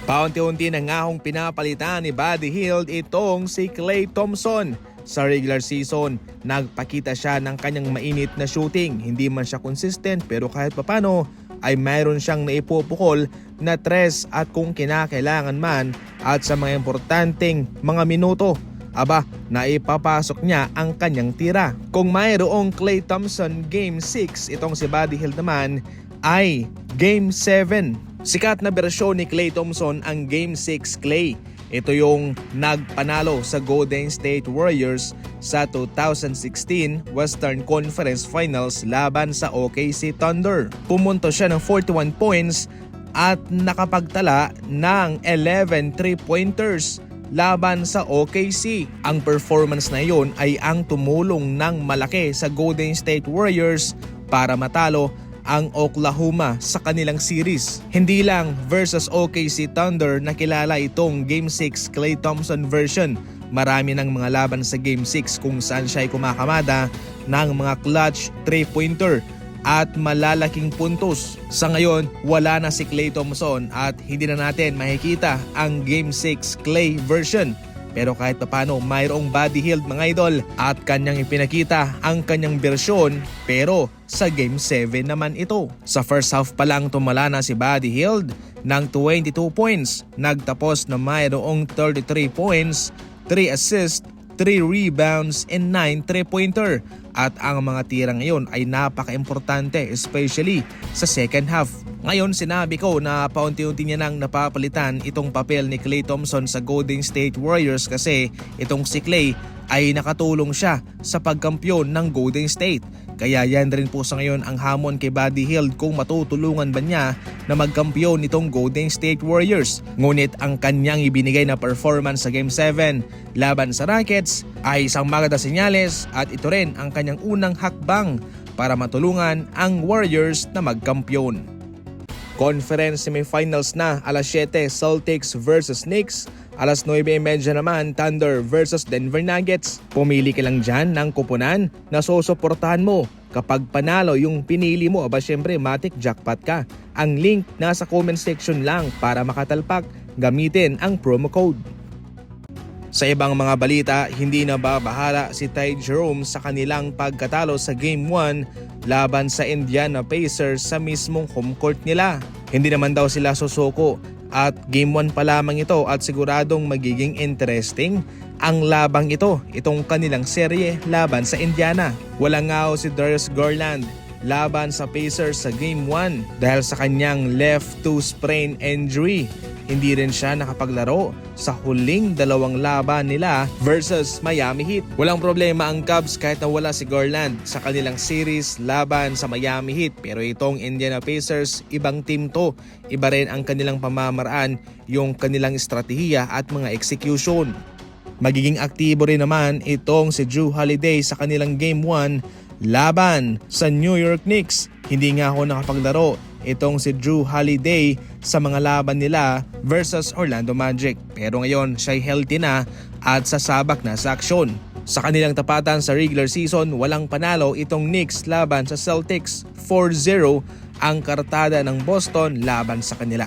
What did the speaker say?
Paunti-unti na nga hong pinapalitan ni Buddy Hield itong si Klay Thompson. Sa regular season, nagpakita siya ng kanyang mainit na shooting. Hindi man siya consistent pero kahit papano ay mayroon siyang naipupukol na tres at kung kinakailangan man at sa mga importanteng mga minuto, naipapasok niya ang kanyang tira. Kung mayroong Klay Thompson Game 6, itong si Buddy Hield naman ay Game 7. Sikat na bersyon ni Klay Thompson ang Game 6 Klay. Ito yung nagpanalo sa Golden State Warriors sa 2016 Western Conference Finals laban sa OKC Thunder. Pumunto siya ng 41 points at nakapagtala ng 11 3-pointers laban sa OKC. Ang performance na iyon ay ang tumulong ng malaki sa Golden State Warriors para matalo ang Oklahoma sa kanilang series. Hindi lang versus OKC Thunder na kilala itong Game 6 Klay Thompson version. Marami ng mga laban sa Game 6 kung saan siya ay kumakamada ng mga clutch 3-pointer at malalaking puntos. Sa ngayon, wala na si Klay Thompson at hindi na natin makikita ang Game 6 Klay version. Pero kahit papano, mayroong Buddy Hield mga idol at kanyang ipinakita ang kanyang bersyon pero sa Game 7 naman ito. Sa first half pa lang tumala na si Buddy Hield ng 22 points. Nagtapos na mayroong 33 points, 3 assists, 3 rebounds and 9 3-pointer. At ang mga tira ngayon ay napaka-importante especially sa second half. Ngayon sinabi ko na paunti-unti niya nang napapalitan itong papel ni Klay Thompson sa Golden State Warriors kasi itong si Klay ay nakatulong siya sa pagkampiyon ng Golden State. Kaya yan rin po sa ngayon ang hamon kay Buddy Hield kung matutulungan ba niya na magkampiyon nitong Golden State Warriors. Ngunit ang kanyang ibinigay na performance sa Game 7 laban sa Rockets ay isang maganda senyales at ito rin ang kanyang unang hakbang para matulungan ang Warriors na magkampiyon. Conference semifinals na, alas 7 Celtics versus Knicks, alas 9:30 naman Thunder versus Denver Nuggets. Pumili ka lang dyan ng kupunan na susuportahan mo. Kapag panalo yung pinili mo, syempre matik jackpot ka. Ang link nasa comment section lang para makatalpak, gamitin ang promo code. Sa ibang mga balita, hindi na babahala si Ty Jerome sa kanilang pagkatalo sa Game 1 laban sa Indiana Pacers sa mismong home court nila. Hindi naman daw sila susuko at Game 1 pa lamang ito at siguradong magiging interesting ang labang ito, itong kanilang serye laban sa Indiana. Walang nga si Darius Garland laban sa Pacers sa Game 1 dahil sa kanyang left toe sprain injury. Hindi rin siya nakapaglaro sa huling dalawang laban nila versus Miami Heat. Walang problema ang Cubs kahit na wala si Garland sa kanilang series laban sa Miami Heat. Pero itong Indiana Pacers, ibang team to. Iba rin ang kanilang pamamaraan, yung kanilang estratehiya at mga execution. Magiging aktibo rin naman itong si Jrue Holiday sa kanilang Game 1 laban sa New York Knicks. Hindi nga ako nakapaglaro itong si Jrue Holiday sa mga laban nila versus Orlando Magic. Pero ngayon siya'y healthy na at sasabak na sa aksyon. Sa kanilang tapatan sa regular season, walang panalo itong Knicks laban sa Celtics. 4-0 ang kartada ng Boston laban sa kanila.